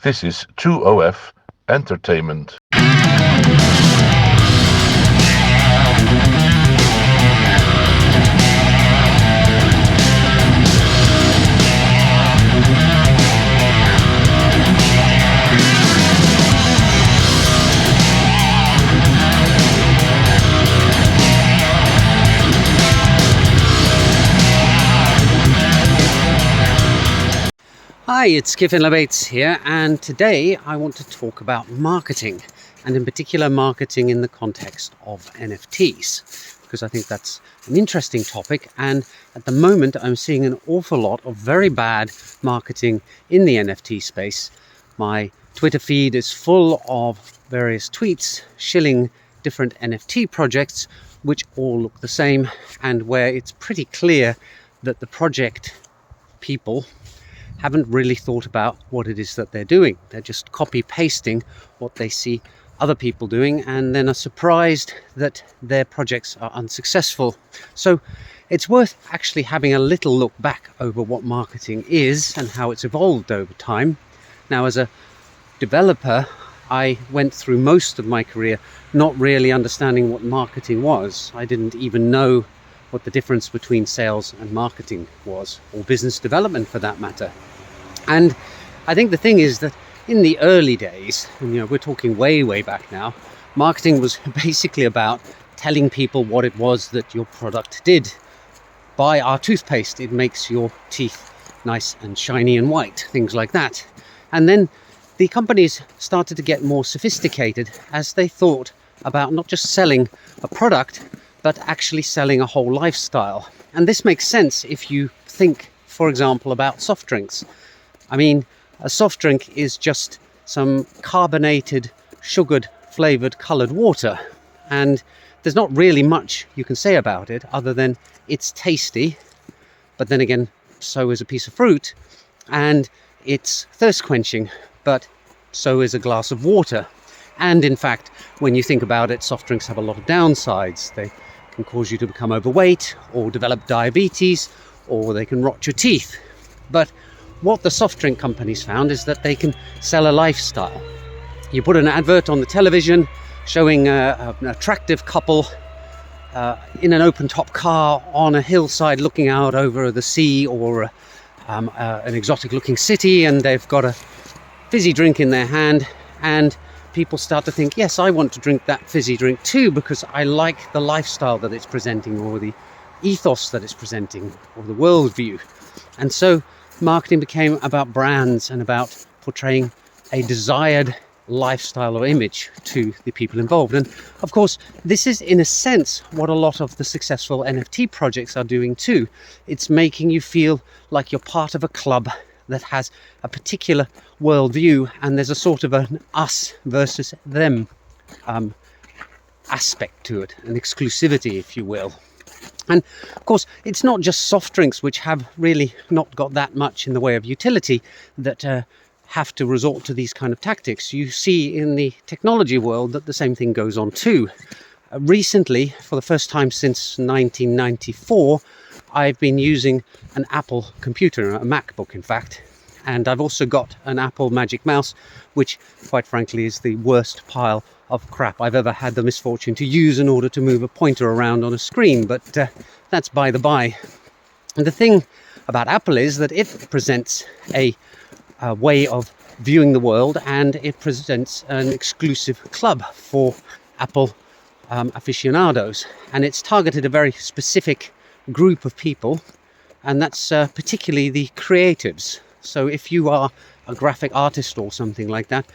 This is 2OF Entertainment. Hi, it's Kiffin Lebates here, and today I want to talk about marketing, and in particular marketing in the context of NFTs, because I think that's an interesting topic, and at the moment I'm seeing an awful lot of very bad marketing in the NFT space. My Twitter feed is full of various tweets shilling different NFT projects, which all look the same, and where it's pretty clear that the project people haven't really thought about what it is that they're doing. They're just copy pasting what they see other people doing, and then are surprised that their projects are unsuccessful. So it's worth actually having a little look back over what marketing is and how it's evolved over time. Now, as a developer, I went through most of my career not really understanding what marketing was. I didn't even know what the difference between sales and marketing was, or business development for that matter. And I think the thing is that in the early days, and we're talking way back now, marketing was basically about telling people what it was that your product did. Buy our toothpaste, it makes your teeth nice and shiny and white, things like that. And then the companies started to get more sophisticated as they thought about not just selling a product, but actually selling a whole lifestyle. And this makes sense if you think, for example, about soft drinks. I mean, a soft drink is just some carbonated, sugared, flavoured, coloured water. And there's not really much you can say about it other than it's tasty, but then again, so is a piece of fruit, and it's thirst quenching, but so is a glass of water. And in fact, when you think about it, soft drinks have a lot of downsides. They can cause you to become overweight or develop diabetes, or they can rot your teeth. But what the soft drink companies found is that they can sell a lifestyle. You put an advert on the television showing an attractive couple in an open top car on a hillside looking out over the sea, or an exotic looking city, and they've got a fizzy drink in their hand, and people start to think, yes, I want to drink that fizzy drink too, because I like the lifestyle that it's presenting, or the ethos that it's presenting, or the worldview. And so marketing became about brands and about portraying a desired lifestyle or image to the people involved. And of course, this is in a sense what a lot of the successful NFT projects are doing too. It's making you feel like you're part of a club that has a particular worldview, and there's a sort of an us versus them aspect to it, an exclusivity, if you will. And of course, it's not just soft drinks, which have really not got that much in the way of utility, that have to resort to these kind of tactics. You see in the technology world that the same thing goes on too. Recently, for the first time since 1994, I've been using an Apple computer, a MacBook in fact, and I've also got an Apple Magic Mouse, which quite frankly is the worst pile of crap I've ever had the misfortune to use in order to move a pointer around on a screen, but that's by the by. And the thing about Apple is that it presents a way of viewing the world, and it presents an exclusive club for Apple aficionados, and it's targeted a very specific group of people, and that's particularly the creatives. So if you are a graphic artist or something like that,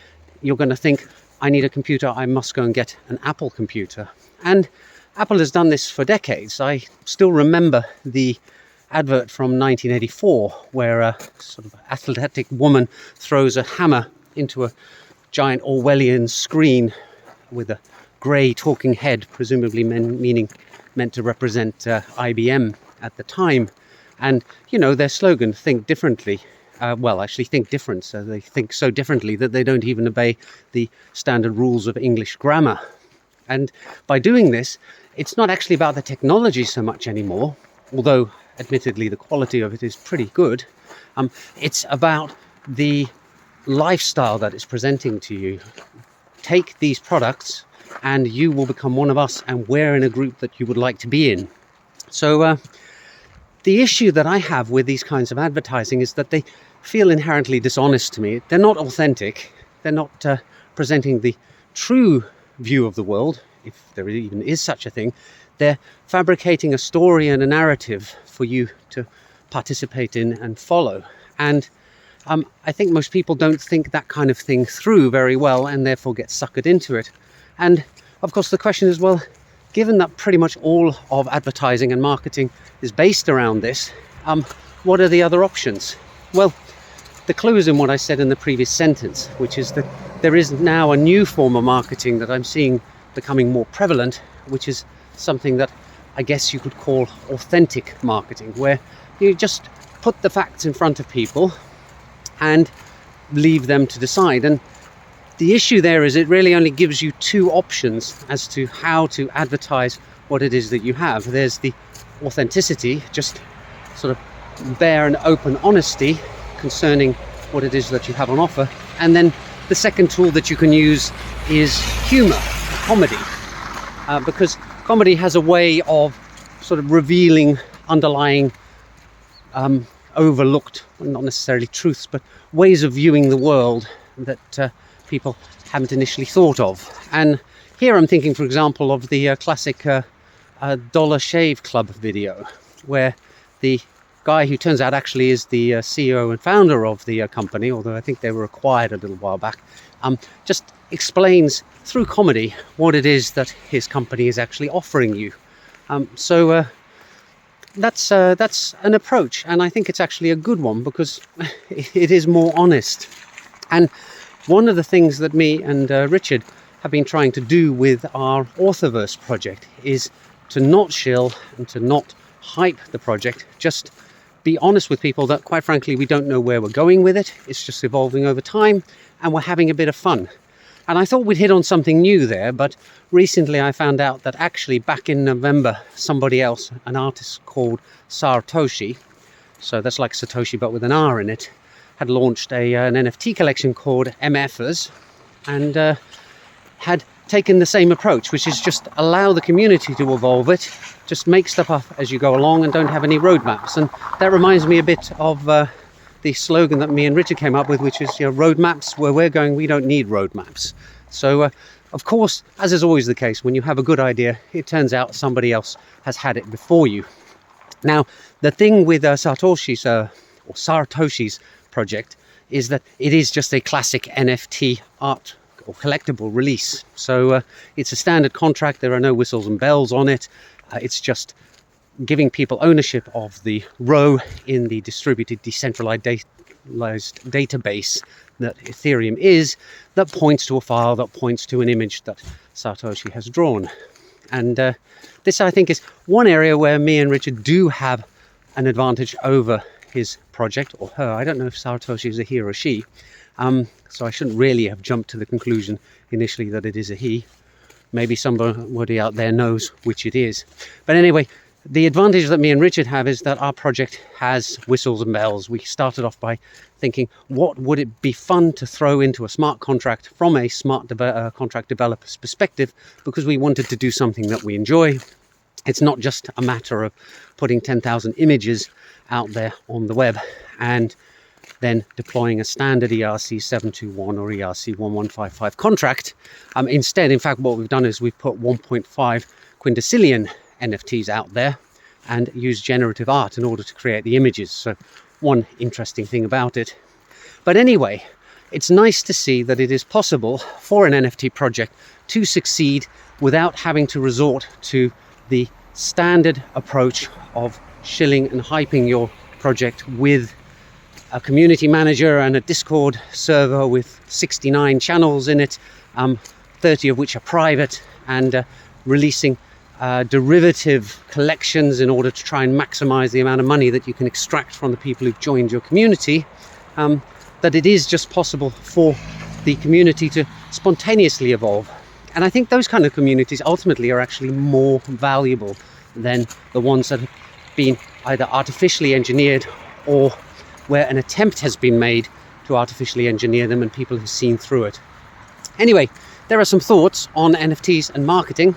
you're going to think, I need a computer, I must go and get an Apple computer. And Apple has done this for decades. I still remember the advert from 1984 where a sort of athletic woman throws a hammer into a giant Orwellian screen with a grey talking head, presumably meant to represent IBM at the time. And, their slogan, think differently. Actually think different. So they think so differently that they don't even obey the standard rules of English grammar. And by doing this, it's not actually about the technology so much anymore, although admittedly the quality of it is pretty good. It's about the lifestyle that it's presenting to you. Take these products and you will become one of us, and we're in a group that you would like to be in. So the issue that I have with these kinds of advertising is that they feel inherently dishonest to me. They're not authentic. They're not presenting the true view of the world, if there even is such a thing. They're fabricating a story and a narrative for you to participate in and follow. And I think most people don't think that kind of thing through very well, and therefore get suckered into it. And of course the question is, well, given that pretty much all of advertising and marketing is based around this, what are the other options? Well, the clue is in what I said in the previous sentence, which is that there is now a new form of marketing that I'm seeing becoming more prevalent, which is something that I guess you could call authentic marketing, where you just put the facts in front of people and leave them to decide. And the issue there is it really only gives you two options as to how to advertise what it is that you have. There's the authenticity, just sort of bare and open honesty concerning what it is that you have on offer. And then the second tool that you can use is humour, comedy, because comedy has a way of sort of revealing underlying overlooked, not necessarily truths, but ways of viewing the world that people haven't initially thought of. And here I'm thinking, for example, of the classic Dollar Shave Club video, where the guy who turns out actually is the CEO and founder of the company, although I think they were acquired a little while back, just explains through comedy what it is that his company is actually offering you. So that's an approach, and I think it's actually a good one because it is more honest. And one of the things that me and Richard have been trying to do with our Authorverse project is to not shill and to not hype the project, just be honest with people that, quite frankly, we don't know where we're going with it. It's just evolving over time, and we're having a bit of fun. And I thought we'd hit on something new there, but recently I found out that actually back in November, somebody else, an artist called Sartoshi, so that's like Satoshi but with an R in it, had launched an NFT collection called MFers, and had taken the same approach, which is just allow the community to evolve it, just make stuff up as you go along and don't have any roadmaps. And that reminds me a bit of the slogan that me and Richard came up with, which is, roadmaps, where we're going, we don't need roadmaps. So of course, as is always the case, when you have a good idea, it turns out somebody else has had it before you. Now, the thing with Sartoshi's project is that it is just a classic NFT art or collectible release. So it's a standard contract. There are no whistles and bells on it. It's just giving people ownership of the row in the distributed decentralized database that Ethereum is, that points to a file, that points to an image that Satoshi has drawn. And this, I think, is one area where me and Richard do have an advantage over his project, or her. I don't know if Satoshi is a he or a she, so I shouldn't really have jumped to the conclusion initially that it is a he. Maybe somebody out there knows which it is. But anyway, the advantage that me and Richard have is that our project has whistles and bells. We started off by thinking, what would it be fun to throw into a smart contract from a smart contract developer's perspective, because we wanted to do something that we enjoy. It's not just a matter of putting 10,000 images out there on the web and then deploying a standard ERC 721 or ERC 1155 contract. Instead, in fact, what we've done is we've put 1.5 quintillion NFTs out there and used generative art in order to create the images. So one interesting thing about it. But anyway, it's nice to see that it is possible for an NFT project to succeed without having to resort to the standard approach of shilling and hyping your project with a community manager and a Discord server with 69 channels in it, 30 of which are private, and releasing derivative collections in order to try and maximize the amount of money that you can extract from the people who've joined your community. That it is just possible for the community to spontaneously evolve. And I think those kind of communities ultimately are actually more valuable than the ones that have been either artificially engineered or where an attempt has been made to artificially engineer them and people who've seen through it. Anyway, there are some thoughts on NFTs and marketing.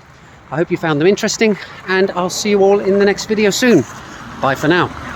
I hope you found them interesting, and I'll see you all in the next video soon. Bye for now.